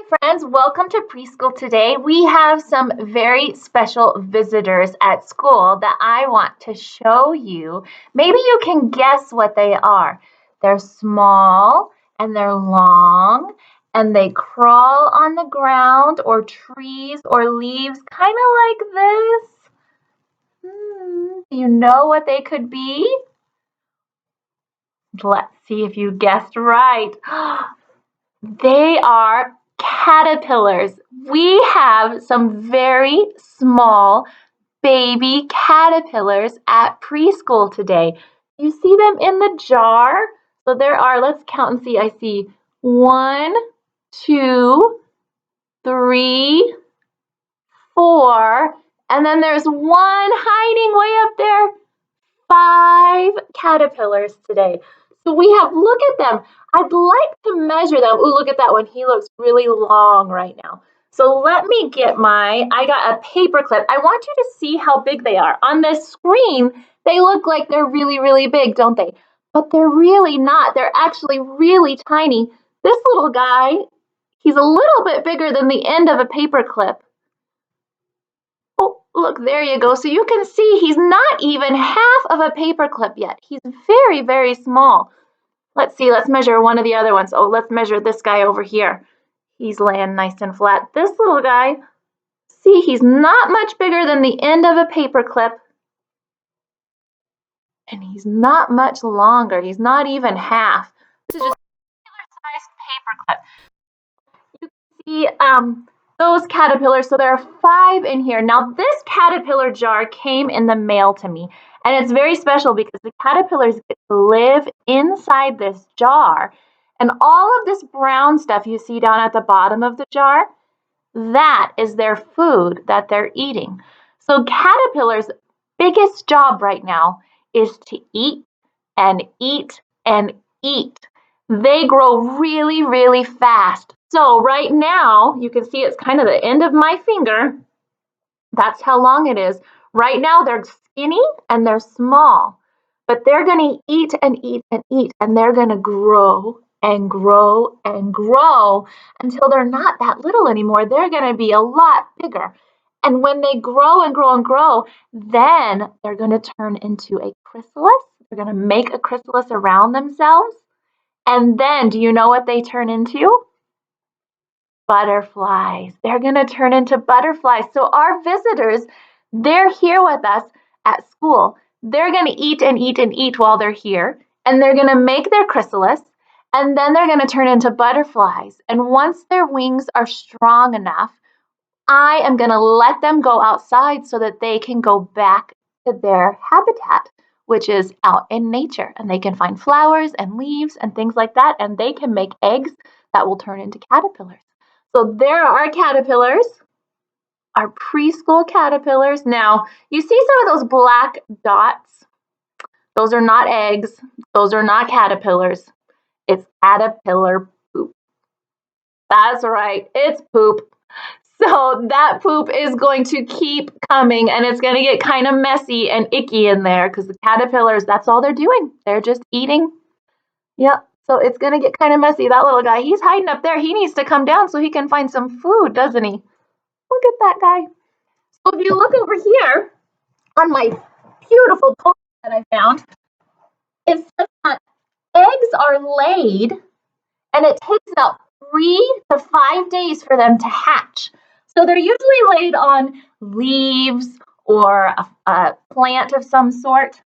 friends, welcome to preschool today. We have some very special visitors at school that I want to show you. Maybe you can guess what they are. They're small and they're long and they crawl on the ground or trees or leaves, kind of like this. Do you know what they could be? Let's see if you guessed right. They are caterpillars. We have some very small baby caterpillars at preschool today. You see them in the jar? So there are, let's count and see. I see 1, 2, 3, 4, and then there's one hiding way up there. 5 caterpillars today. So we have, look at them. I'd like to measure them. Ooh, look at that one. He looks really long right now. So let me get I got a paper clip. I want you to see how big they are. On this screen, they look like they're really, really big, don't they? But they're really not. They're actually really tiny. This little guy, he's a little bit bigger than the end of a paper clip. Oh, look, there you go. So you can see he's not even half of a paper clip yet. He's very, very small. Let's see, let's measure one of the other ones. Oh, let's measure this guy over here. He's laying nice and flat. This little guy, see, he's not much bigger than the end of a paper clip. And he's not much longer. He's not even half. This is just a regular sized paper clip. You can see those caterpillars, so there are 5 in here. Now this caterpillar jar came in the mail to me, and it's very special because the caterpillars get to live inside this jar, and all of this brown stuff you see down at the bottom of the jar, that is their food that they're eating. So caterpillars' biggest job right now is to eat and eat and eat. They grow really, really fast. So right now, you can see it's kind of the end of my finger. That's how long it is. Right now, they're skinny and they're small, but they're going to eat and eat and eat, and they're going to grow and grow and grow until they're not that little anymore. They're going to be a lot bigger. And when they grow and grow and grow, then they're going to turn into a chrysalis. They're going to make a chrysalis around themselves. And then, do you know what they turn into? Butterflies. They're going to turn into butterflies. So our visitors, they're here with us at school. They're going to eat and eat and eat while they're here. And they're going to make their chrysalis. And then they're going to turn into butterflies. And once their wings are strong enough, I am going to let them go outside so that they can go back to their habitat, which is out in nature. And they can find flowers and leaves and things like that. And they can make eggs that will turn into caterpillars. So there are our caterpillars, our preschool caterpillars. Now, you see some of those black dots? Those are not eggs. Those are not caterpillars. It's caterpillar poop. That's right, it's poop. So that poop is going to keep coming, and it's going to get kind of messy and icky in there because the caterpillars, that's all they're doing. They're just eating. Yep. So it's going to get kind of messy. That little guy, he's hiding up there. He needs to come down so he can find some food, doesn't he? Look at that guy. So if you look over here on my beautiful poster that I found, it says that eggs are laid, and it takes about 3 to 5 days for them to hatch. So they're usually laid on leaves or a plant of some sort.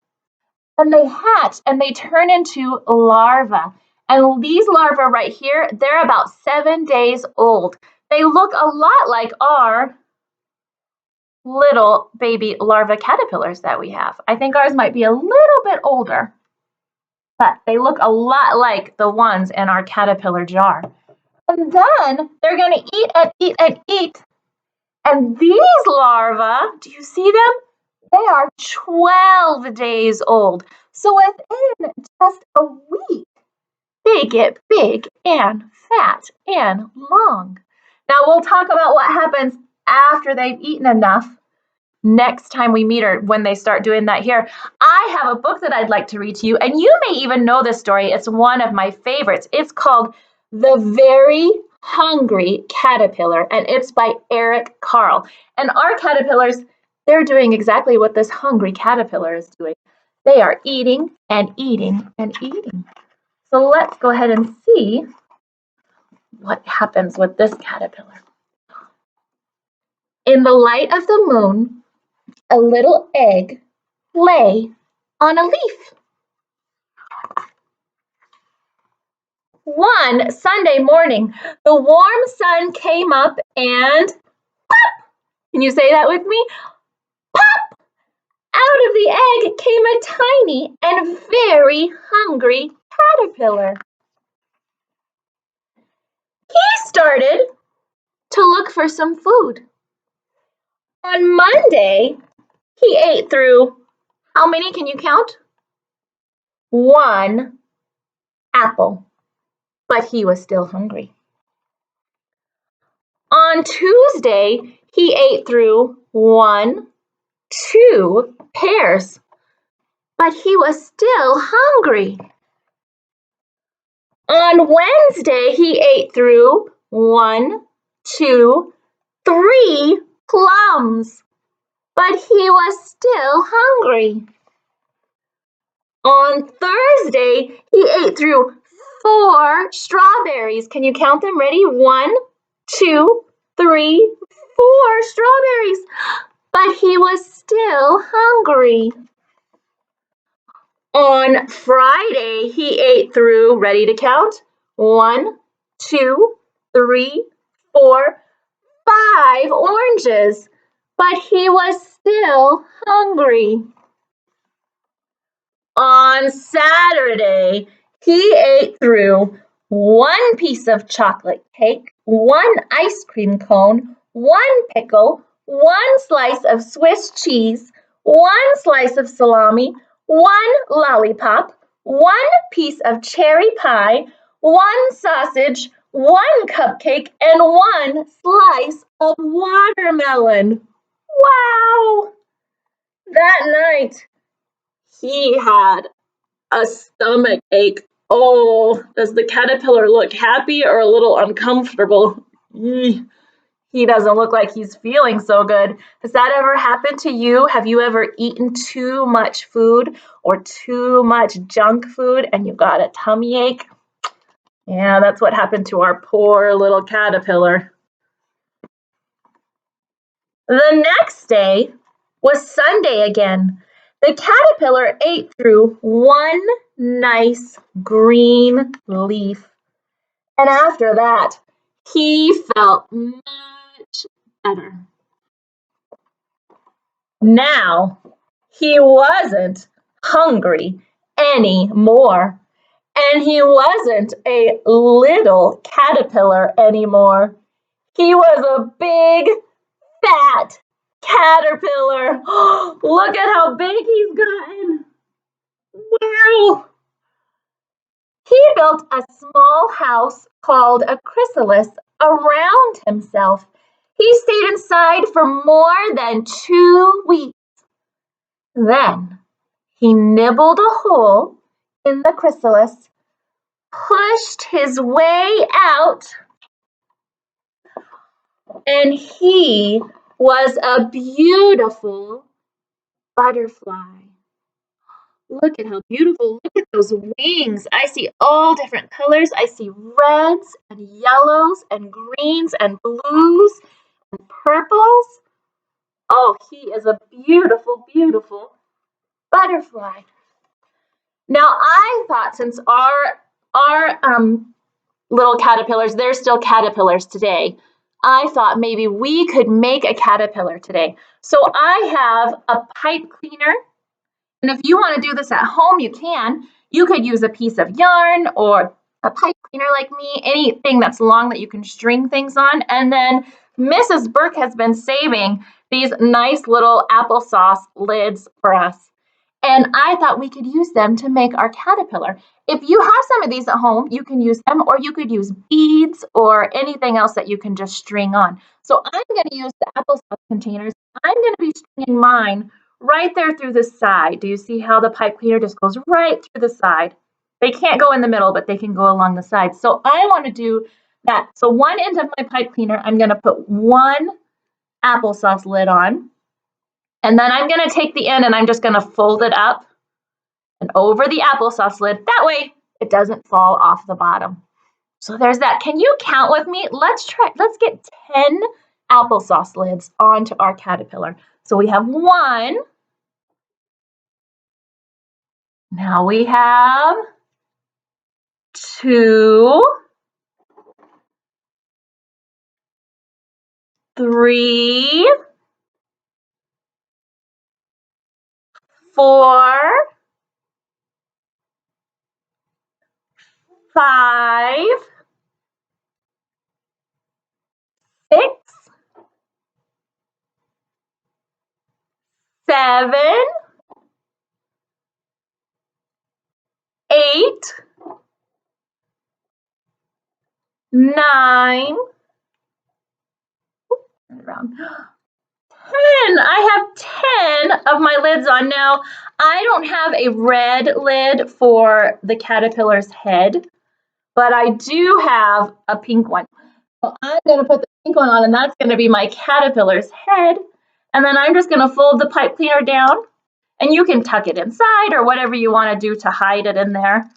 And they hatch and they turn into larvae. And these larvae right here, they're about 7 days old. They look a lot like our little baby larva caterpillars that we have. I think ours might be a little bit older, but they look a lot like the ones in our caterpillar jar. And then they're going to eat and eat and eat. And these larvae, do you see them? They are 12 days old. So within just a week, they get big and fat and long. Now we'll talk about what happens after they've eaten enough next time we meet, or when they start doing that here. I have a book that I'd like to read to you, and you may even know this story. It's one of my favorites. It's called The Very Hungry Caterpillar, and it's by Eric Carle. And our caterpillars, they're doing exactly what this hungry caterpillar is doing. They are eating and eating and eating. So let's go ahead and see what happens with this caterpillar. In the light of the moon, a little egg lay on a leaf. One Sunday morning, the warm sun came up and pop! Can you say that with me? Pop! Out of the egg came a tiny and very hungry caterpillar. He started to look for some food. On Monday, he ate through, how many can you count? One apple, but he was still hungry. On Tuesday, he ate through 1, 2 pears, but he was still hungry. On Wednesday, he ate through 1, 2, 3 plums, but he was still hungry. On Thursday, he ate through 4 strawberries. Can you count them? Ready? 1, 2, 3, 4 strawberries, but he was still hungry. On Friday, he ate through, ready to count? 1, 2, 3, 4, 5 oranges, but he was still hungry. On Saturday, he ate through 1 piece of chocolate cake, 1 ice cream cone, 1 pickle, 1 slice of Swiss cheese, 1 slice of salami, 1 lollipop, 1 piece of cherry pie, 1 sausage, 1 cupcake, and 1 slice of watermelon. Wow! That night, he had a stomach ache. Oh, does the caterpillar look happy or a little uncomfortable? He doesn't look like he's feeling so good. Has that ever happened to you? Have you ever eaten too much food or too much junk food and you got a tummy ache? Yeah, that's what happened to our poor little caterpillar. The next day was Sunday again. The caterpillar ate through 1 nice green leaf. And after that, he felt much better. Now, he wasn't hungry anymore. And he wasn't a little caterpillar anymore. He was a big, fat caterpillar. Look at how big he's gotten. Wow. He built a small house called a chrysalis around himself. He stayed inside for more than 2 weeks. Then he nibbled a hole in the chrysalis, pushed his way out, and he was a beautiful butterfly. Look at how beautiful. Look at those wings. I see all different colors. I see reds and yellows and greens and blues and purples. Oh, he is a beautiful, beautiful butterfly. Now, I thought since our little caterpillars, they're still caterpillars today, I thought maybe we could make a caterpillar today. So I have a pipe cleaner. And if you want to do this at home, you can. You could use a piece of yarn or a pipe cleaner like me, anything that's long that you can string things on. And then Mrs. Burke has been saving these nice little applesauce lids for us. And I thought we could use them to make our caterpillar. If you have some of these at home, you can use them, or you could use beads or anything else that you can just string on. So I'm going to use the applesauce containers. I'm going to be stringing mine right there through the side. Do you see how the pipe cleaner just goes right through the side? They can't go in the middle, but they can go along the side. So I want to do that. So one end of my pipe cleaner, I'm gonna put one applesauce lid on, and then I'm gonna take the end and I'm just gonna fold it up and over the applesauce lid. That way it doesn't fall off the bottom. So there's that. Can you count with me? Let's get 10 applesauce lids onto our caterpillar. So we have 1. Now we have 2, 3, 4, 5, 6, 7, 8, 9, around 10. I have 10 of my lids on. Now, I don't have a red lid for the caterpillar's head, but I do have a pink one. So I'm going to put the pink one on, and that's going to be my caterpillar's head. And then I'm just going to fold the pipe cleaner down, and you can tuck it inside or whatever you want to do to hide it in there.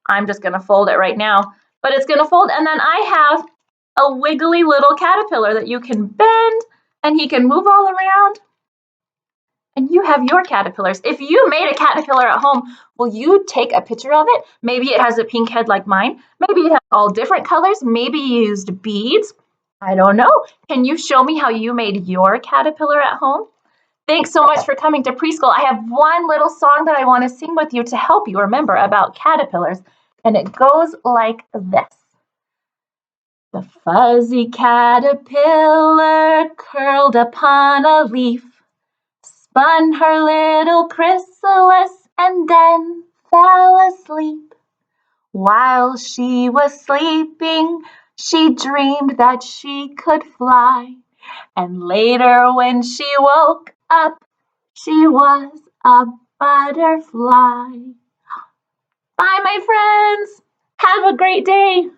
I'm just going to fold it right now, but it's going to fold. And then I have a wiggly little caterpillar that you can bend, and he can move all around. And you have your caterpillars. If you made a caterpillar at home, will you take a picture of it? Maybe it has a pink head like mine. Maybe it has all different colors. Maybe you used beads. I don't know. Can you show me how you made your caterpillar at home? Thanks so much for coming to preschool. I have one little song that I want to sing with you to help you remember about caterpillars, and it goes like this. The fuzzy caterpillar curled upon a leaf, spun her little chrysalis, and then fell asleep. While she was sleeping, she dreamed that she could fly. And later when she woke up, she was a butterfly. Bye, my friends. Have a great day.